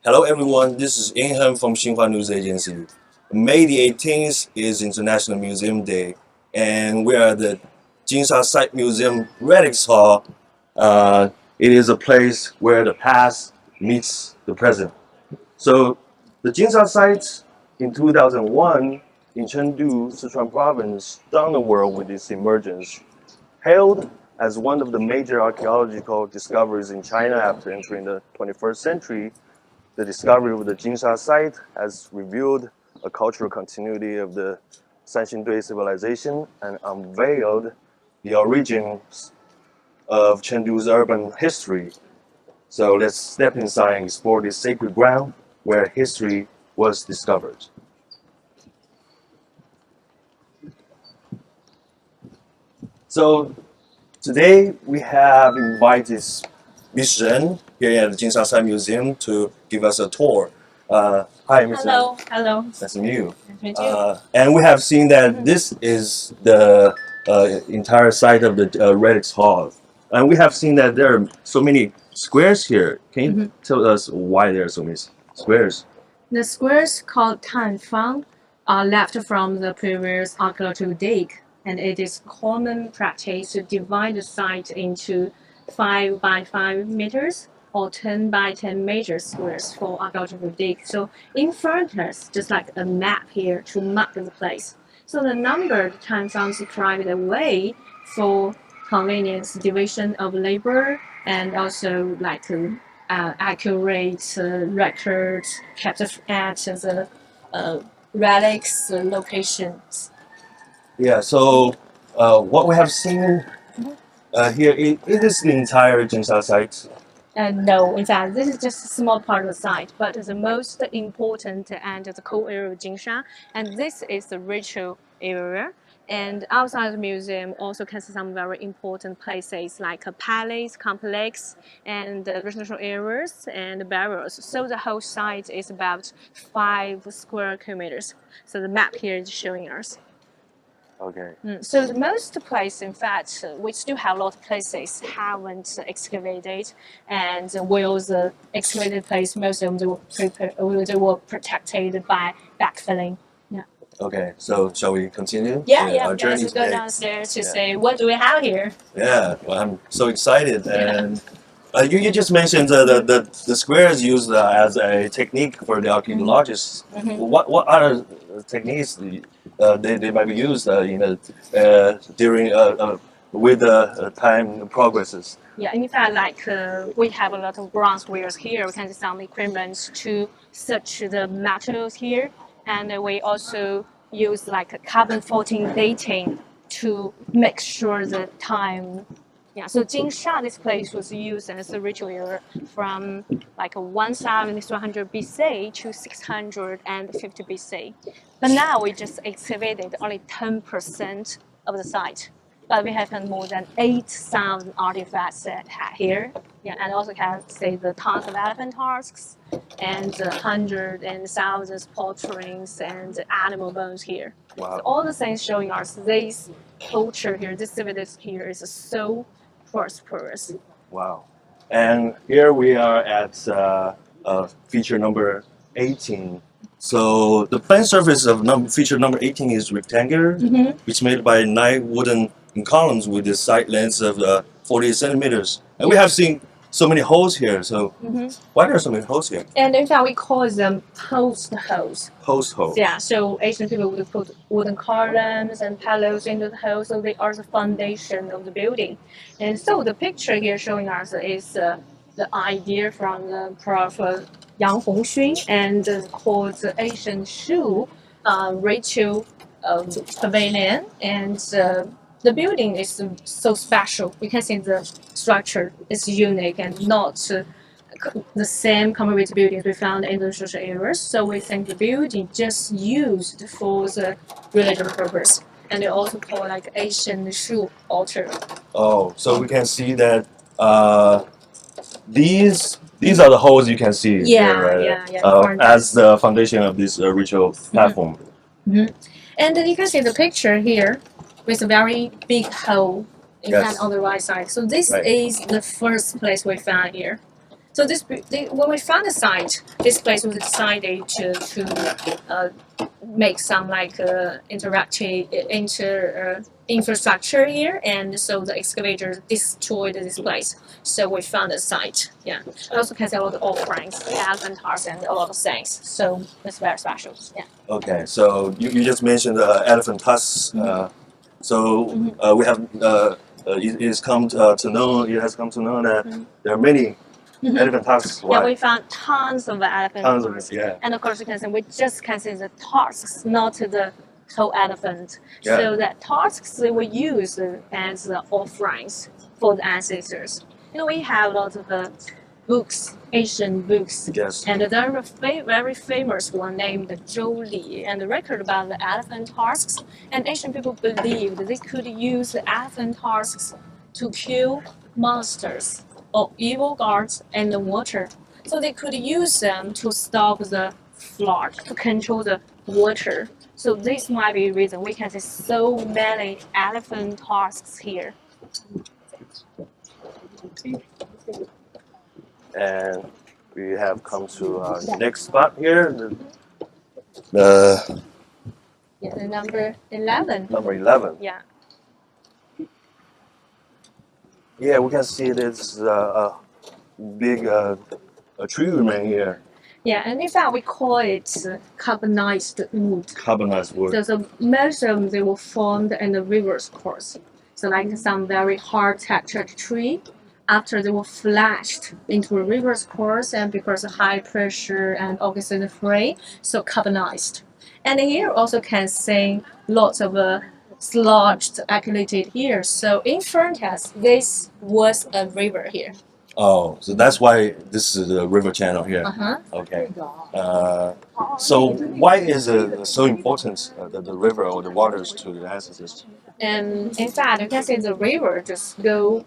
Hello everyone, this is Heng from Xinhua News Agency. May the 18th is International Museum Day, and we are at the Jinsha Site Museum Relics Hall. It is a place where the past meets the present. So, the Jinsha site in 2001 in Chengdu, Sichuan province, stunned the world with its emergence. Hailed as one of the major archaeological discoveries in China after entering the 21st century, the discovery of the Jinsha site has revealed a cultural continuity of the Sanxingdui civilization and unveiled the origins of Chengdu's urban history. So let's step inside and explore this sacred ground where history was discovered. So today we have invited Miss Ren here at the Jinsha Site Museum to give us a tour. Hi, Miss Ren. Hello. Nice to meet you. Nice to meet you. And we have seen that this is the entire site of the relics hall. And we have seen that there are so many squares here. Can you tell us why there are so many squares? The squares called Tanfang are left from the previous archaeological dig, and it is common practice to divide the site into 5 by 5 meters or 10 by 10 meter squares for archaeological dig. So in front of us, just like a map here to mark the place. So the numbered Tanfangs carried away for convenience division of labor and also like accurate records kept at the relics locations. Yeah, so what we have seen here, it is the entire Jinsha site. No, in fact, this is just a small part of the site, but the most important and the core area of Jinsha, and this is the ritual area. And outside the museum also can see some very important places like a palace complex and residential areas and barriers. So the whole site is about 5 square kilometers. So the map here is showing us. Okay. So the most place, in fact, we still have a lot of places haven't excavated, and will the excavated place, most of them they were protected by backfilling. Yeah. Okay, so shall we continue? Yeah. Our journey Let's go today. downstairs to Yeah. say what do we have here. Yeah, well, I'm so excited. And you just mentioned the squares used as a technique for the archaeologists. What other techniques they might be used during with the time progresses? Yeah, in fact, like we have a lot of bronze wheels here. We can see some equipment to search the materials here, and we also use like a carbon 14 dating to make sure the time. Yeah, so Jinsha, this place was used as a ritual area from like 1300 BC to 650 BC. But now we just excavated only 10% of the site. But we have more than 8,000 artifacts here. Yeah, and also can see the tons of elephant tusks and hundreds and thousands of portraits and animal bones here. Wow. So all the things showing us this culture here, this civilization here is so prosperous. Wow. And here we are at feature number 18. So the plan surface of feature number 18 is rectangular, which made by 9 wooden columns with the side lengths of 40 centimeters. And we have seen so many holes here. So why are there so many holes here? And in fact, we call them post holes. Post holes. Yeah, so Asian people would put wooden columns and pillars into the hole, so they are the foundation of the building. And so the picture here showing us is the idea from the Prof. Yang Hongxun and called the Asian Shoe Ritual Pavilion. And the building is so special. You can see the structure is unique and not the same community buildings we found in the social areas. So we think the building just used for the religious purpose. And they also call like Asian shoe altar. Oh, so we can see that these are the holes you can see here, as the foundation of this ritual platform. And you can see the picture here with a very big hole in Yes. fact on the right side. So this is the first place we found here. So when we found the site, this place was decided to make some like interactive infrastructure here, and so the excavator destroyed this place. So we found the site. Yeah, I also can see a lot of offerings, elephant hearts, and a lot of things. So it's very special. Yeah. Okay, so you just mentioned elephant tusks. We have it has come to know that there are many elephant tusks. Yeah, we found tons of elephant Tons of tusks. it, yeah. And of course, you can see we just can see the tusks, not the whole elephant. Yeah. So the tusks they were used as the offerings for the ancestors. We have a lot of books, Asian books. Yes. And there are very famous one named Zhou Li, and the record about the elephant tusks. And Asian people believed they could use the elephant tusks to kill monsters or evil gods in the water. So they could use them to stop the flood, to control the water. So this might be a reason we can see so many elephant tusks here. And we have come to our next spot here. The Number 11. number 11. Yeah. Yeah, we can see this big tree remain here. Yeah, and in fact we call it carbonized wood. Carbonized wood. So most of them they were formed in the reverse course. So like some very hard textured tree, after they were flashed into a reverse course and because of high pressure and oxygen free, so carbonized. And here also can see lots of sludge accumulated here. So in front of us, this was a river here. Oh, so that's why this is the river channel here. Uh-huh. Okay. So why is it so important the river or the waters to the ancestors? And in fact, you can see the river just go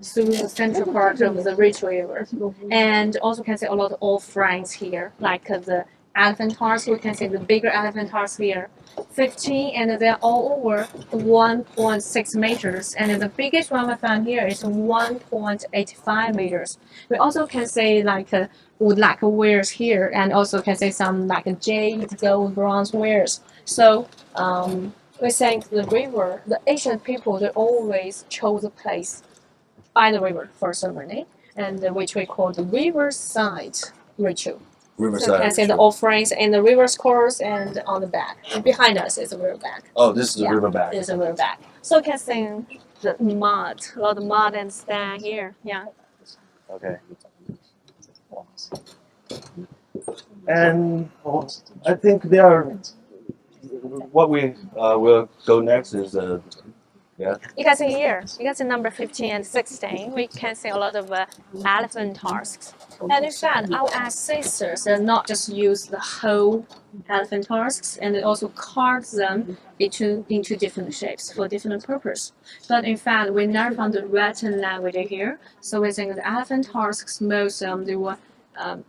through the central part of the rich river. And also can see a lot of offerings here, like the elephant hearts. We can see the bigger elephant hearts here, 15, and they're all over 1.6 meters. And the biggest one we found here is 1.85 meters. We also can see like wood lacquer wares here, and also can see some like jade, gold, bronze wares. So we think the river, the ancient people, they always chose a place by the river for ceremony, and which we call the riverside ritual. Riverside. So you can see the offerings in the river's course and on the back. And behind us is a river back. Oh, this is the river back. It's a river back. So you can see the mud, a lot of mud and sand here. Yeah. Okay. And I think there are. What we will go next is yeah. You can see here, you can see number 15 and 16. We can see a lot of elephant tusks. And in fact, our ancestors not just use the whole elephant tusks, and they also carve them into different shapes for different purpose. But in fact, we never found the written language here. So we think the elephant tusks, most of them, they were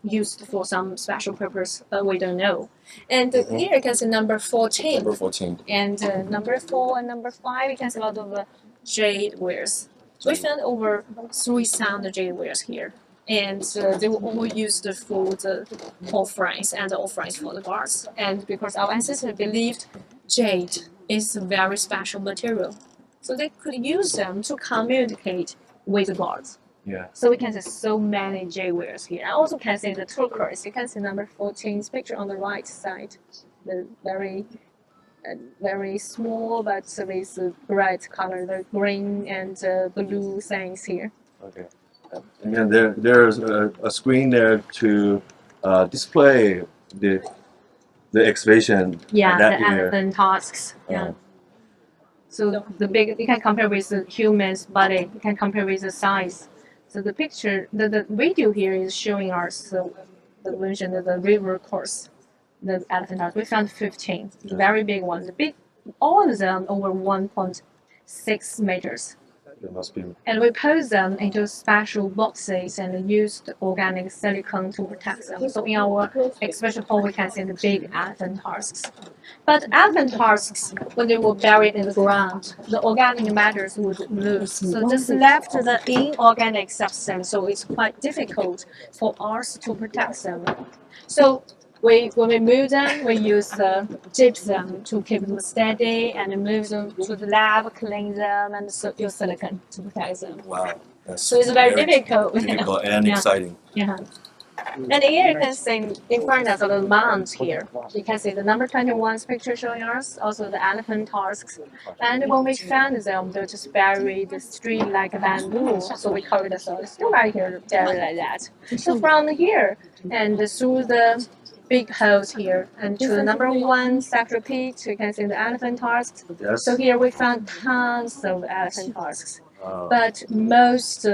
used for some special purpose, but we don't know. And here you can see number 14. Number 14. And number 4 and number 5, you can see a lot of jade wares. We found over 3,000 jade wares here. And they were all used for the offerings and the offerings for the gods. And because our ancestors believed jade is a very special material, so they could use them to communicate with the gods. Yeah. So we can see so many jade wares here. I also can see the turquoise. You can see number 14's picture on the right side. The very small but with bright color, the green and blue things here. Okay. And then there's a screen there to display the excavation. Yeah, that the year. elephant tusks. Yeah. So the big, you can compare with the human's body. You can compare with the size. So the picture, the video here is showing us the version of the river course, the elephant tusks. We found 15, the very big one. The big, all of them over 1.6 meters. It must be. And we put them into special boxes and used organic silicone to protect them. So in our exhibition hall, we can see the big elephant tusks. But elephant tusks, when they were buried in the ground, the organic matters would lose. So just left the inorganic substance. So it's quite difficult for us to protect them. So when we move them, we use the gypsum to keep them steady and move them to the lab, clean them, and use silicone to protect them. Wow. That's So it's very difficult. difficult and Yeah. exciting. Yeah. And here you can see in front of the mount here. You can see the number 21's picture showing us, also the elephant tusks. And when we found them, they just buried straight like bamboo. So we covered the soil, still right here, buried like that. So from here and through the big holes here and to the number 1 sector pit, you can see the elephant tusks. Yes. So here we found tons of elephant tusks. Wow. But most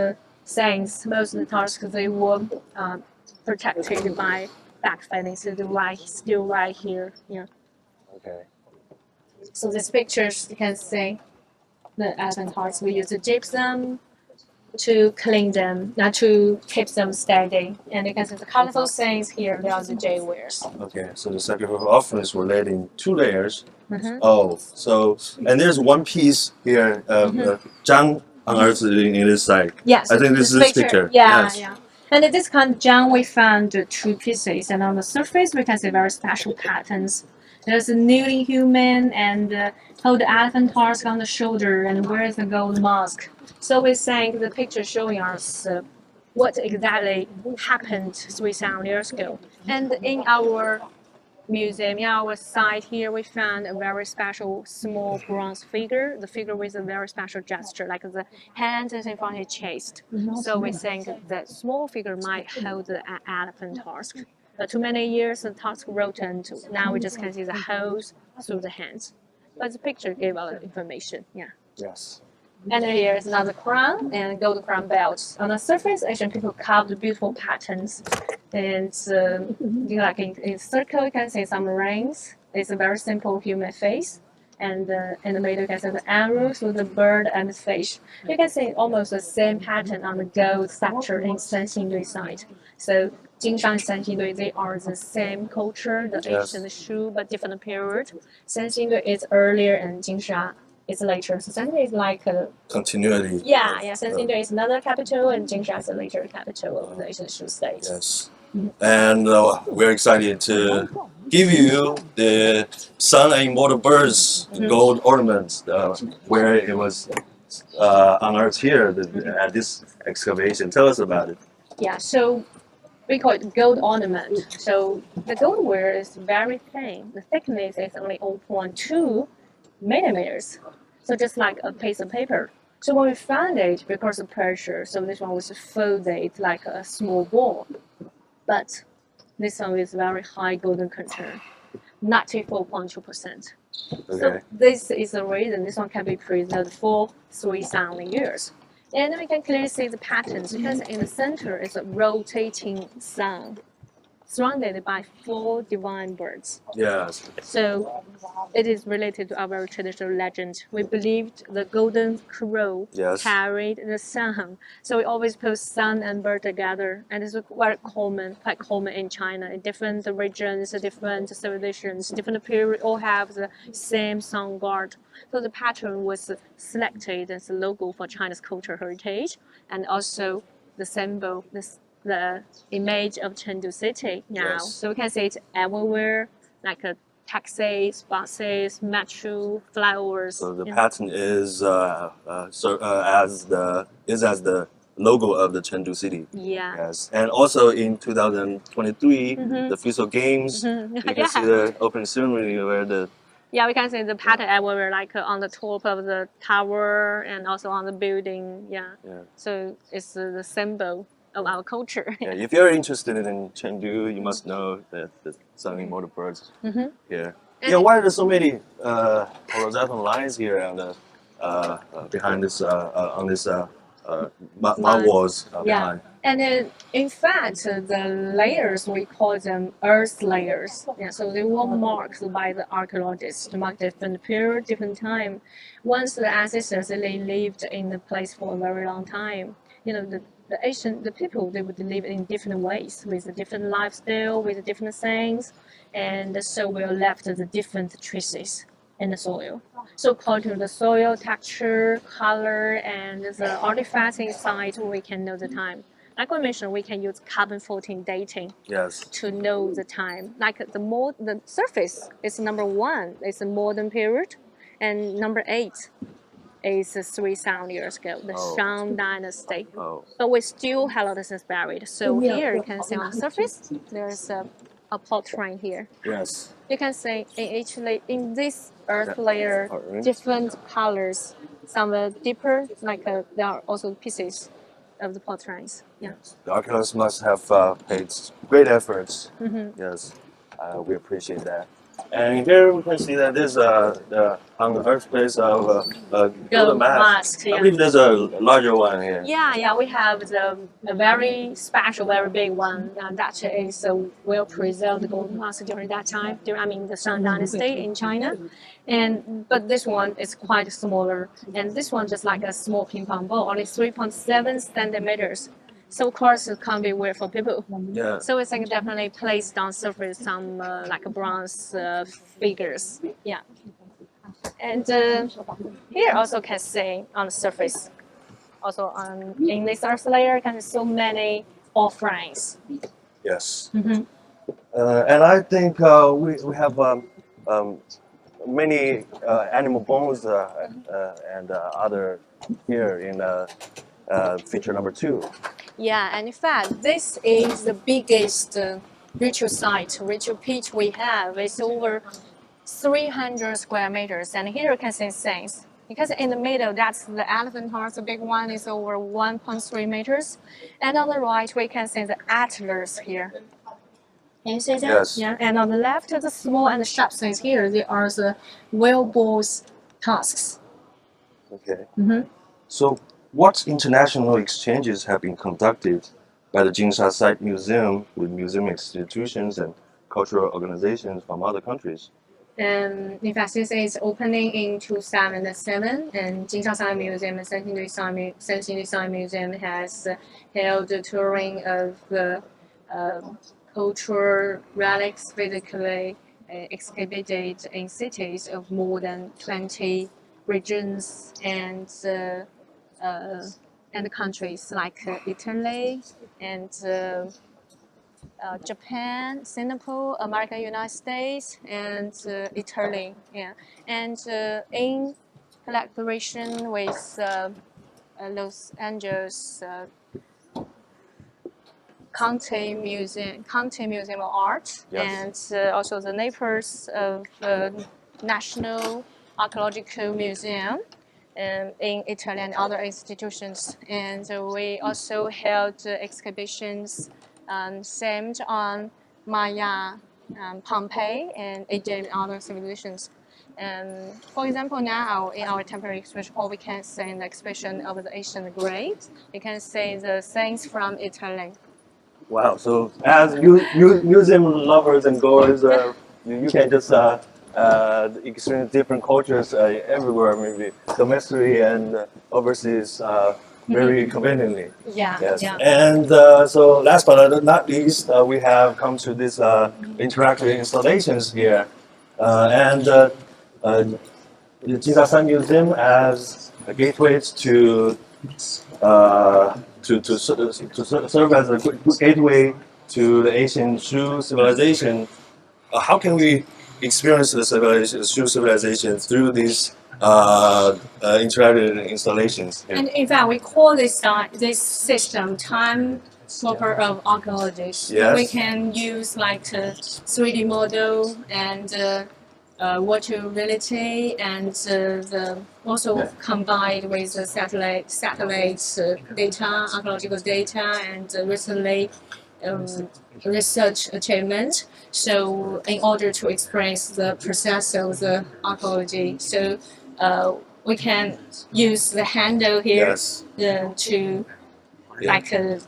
things, most of the tusks, they were protected by back fillings, so they're still right here. Yeah. Okay. So these pictures, you can see the elephant tusks. We use the gypsum to clean them, not to keep them steady. And you can see the colorful things here. They are the jade wares. Okay. So the sacrificial offerings were laid in 2 layers. Mm-hmm. Oh, so and there's one piece here of Zhang in this side. Yes. I think this is this picture. Yeah, Yes. yeah. And in this kind of gem, we found 2 pieces, and on the surface, we can see very special patterns. There's a newly human and hold the elephant tusk on the shoulder and wears a gold mask. So we think the picture showing us what exactly happened 3,000 years ago. And in our museum, in our site here, we found a very special small bronze figure, the figure with a very special gesture, like the hands is in front of his chest. So we think that small figure might hold the elephant tusk. But too many years, the tusk rotten. Now we just can see the holes through the hands. But the picture gave us information, yeah. Yes. And here is another crown and gold crown belts. On the surface, Asian people carved beautiful patterns. And like in circle, you can see some rings. It's a very simple human face. And in the middle, you can see the arrows with the bird and the fish. You can see almost the same pattern on the gold scepter in Xinhua side. So Jinsha and Xinhua, they are the same culture, the ancient Shu, but different period. Xinhua is earlier and Jinsha is later. So Xinhua is like a Continuity. yeah. Xinhua is another capital, and Jinsha is the later capital of the ancient Shu state. Yes. And we're excited to give you the sun and immortal birds gold ornaments where it was unearthed here at this excavation. Tell us about it. Yeah, so we call it gold ornament. So the gold ware is very thin. The thickness is only 0.2 millimeters. So just like a piece of paper. So when we found it, because of pressure, so this one was folded like a small ball. But this one is very high golden content, 94.2%. Okay. So this is the reason this one can be preserved for 3,000 years. And we can clearly see the patterns because in the center is a rotating sun surrounded by 4 divine birds. Yes. So it is related to our very traditional legend. We believed the golden crow carried the sun. So we always put sun and bird together. And it's very common, quite common in China. In different regions, different civilizations, different periods, all have the same sun god. So the pattern was selected as a logo for China's cultural heritage and also the symbol, the image of Chengdu city now. Yes. So we can see it everywhere, like taxis, buses, metro, flyovers. So the pattern is as the logo of the Chengdu city. Yeah. Yes. And also in 2023, the Fuso Games, you can see the opening ceremony where the we can see the pattern everywhere, like on the top of the tower and also on the building. Yeah. So it's the symbol of our culture. Yeah, if you're interested in Chengdu, you must know that the sun and immortal birds here. Yeah, why are there so many horizontal lines here on the behind this on this mud walls Yeah, behind. and in fact, the layers we call them earth layers. Yeah, so they were marked by the archaeologists to mark different period, different time. Once the ancestors they lived in the place for a very long time, the people they would live in different ways with a different lifestyle, with different things, and the soil left the different traces in the soil. So according to the soil texture, color, and the artifacts inside, we can know the time. Like we mentioned, we can use carbon 14 dating Yes. to know the time. Like the surface is number 1, it's a modern period, and number 8 is 3,000 years ago, the Shang Dynasty. Oh. But we still have a lot of things buried. So here you can see on the surface, there's a plot line here. Yes. You can see in this earth layer, different colors. Some are deeper, like there are also pieces of the plot lines. Yeah. The archaeologists must have paid great efforts. Mm-hmm. Yes, we appreciate that. And here we can see that there's on the birthplace of golden mask. Yeah. I believe there's a larger one here. Yeah, we have a very special, very big one that is well preserved gold mask during that time, during the Shang Dynasty in China. But this one is quite smaller, and this one just like a small ping pong ball, only 3.7 centimeters. So of course it can't be weird for people. Yeah. So it's like definitely placed on surface some like bronze figures. Yeah. And here also can see on the surface, also in this earth layer, can see so many offerings. Yes. Mm-hmm. And I think we have many animal bones and other here in feature number 2. Yeah, and in fact, this is the biggest ritual site, ritual pit we have. It's over 300 square meters, and here you can see things. Because in the middle, that's the elephant horse, the big one is over 1.3 meters. And on the right, we can see the antlers here. Can you see that? Yes. Yeah. And on the left, the small and sharp things here, they are the whale balls tusks. Okay. Mm-hmm. So, what international exchanges have been conducted by the Jinsha Site Museum with museum institutions and cultural organizations from other countries? In fact, this is opening in 2007, and Jinsha Site Museum and Xinhua Site Museum has held a touring of cultural relics physically exhibited in cities of more than 20 regions and countries like Italy and Japan, Singapore, America, United States, and Italy. Yeah, and in collaboration with Los Angeles County Museum of Art, Yes. and also the Naples of National Archaeological Museum. In Italy and other institutions, and we also held exhibitions themed on Maya, Pompeii, and Egypt and other civilizations. For example, now in our temporary exhibition hall, we can see the exhibition of the ancient Greeks. We can see the things from Italy. Wow. So, as museum lovers and goers, you can just experience different cultures everywhere, maybe domestically and overseas, very conveniently. Yeah. Yes. Yeah. And so, last but not least, we have come to this interactive installations here, and the Jinsha Site Museum as a gateway to serve as a good gateway to the ancient Shu civilization. How can we experience the Shu civilization through these interactive installations? And in fact, we call this system time swapper of archaeologists. Yes. We can use like a 3D model and virtual reality, and also combined with the satellite data, archaeological data, and recently research achievement. So in order to express the process of the archaeology, so we can use the handle here Yes. to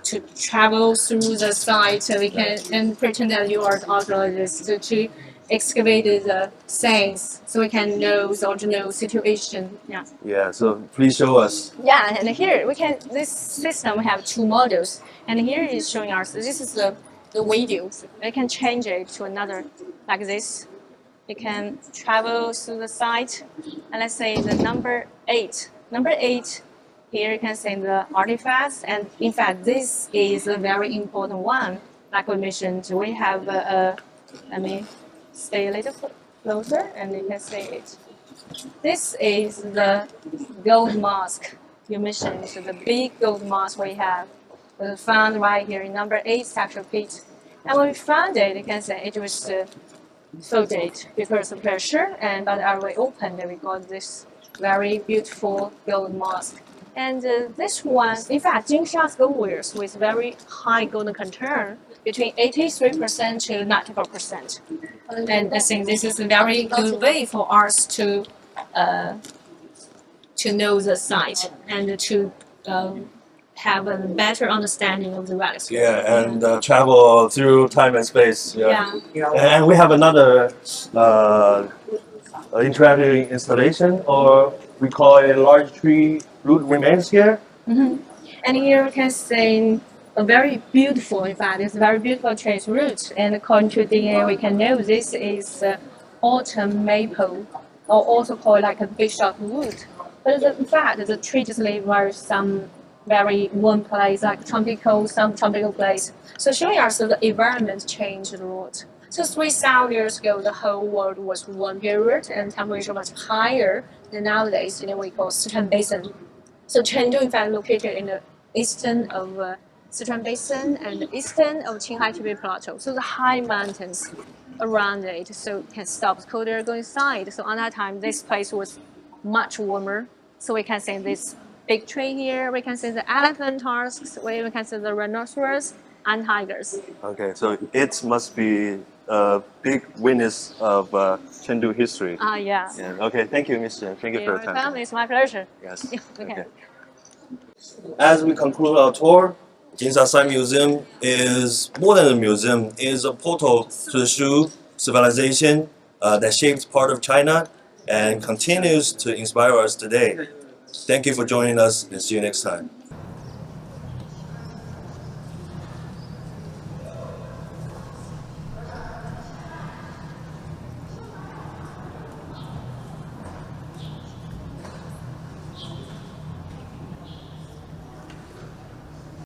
to travel through the site. So we can and pretend that you are the archaeologist to excavate the things, so we can know the original situation. Yeah. Yeah. So please show us. Yeah, and here we can. This system we have two models, and here is showing us. This is the video. We can change it to another like this. You can travel through the site, and let's say the number 8. Number 8, here you can see the artifacts, and in fact, this is a very important one. Like we mentioned, we have let me stay a little closer, and you can see it. This is the gold mask. You mentioned the big gold mask we have. We found right here in number 8 structural pit. And when we found it, you can say it was folded because of pressure, and but as we opened, we got this very beautiful gold mask. And this one, in fact, Jinsha's gold wares with very high golden content, between 83% to 94%. And I think this is a very good way for us to know the site and to have a better understanding of the relics. Yeah, and travel through time and space. Yeah. And we have another interactive installation, or we call it large tree root remains here. And here we can see a very beautiful, in fact, it's a very beautiful trace root. And according to DNA, we can know this is autumn maple, or also called like a bishop wood. But in fact, the tree just live where some very warm place, like tropical, some tropical place. So showing us that the environment changed a lot. So 3,000 years ago, the whole world was one period, and temperature was higher than nowadays in what we call Sichuan Basin. So Chengdu, in fact, located in the eastern of Sichuan Basin and the eastern of Qinghai Tibet Plateau. So the high mountains around it, so it can stop the cold air going inside. So on that time, this place was much warmer. So we can see this big tree here. We can see the elephant tusks. We can see the rhinoceros and tigers. Okay, so it must be a big witness of Chengdu history. Yeah. Yeah. Okay, thank you, Mr. Thank you for your time. Welcome. It's my pleasure. Yes. Okay. As we conclude our tour, Jinsha Site Museum is more than a museum. It is a portal to the Shu civilization that shaped part of China and continues to inspire us today. Thank you for joining us, and see you next time.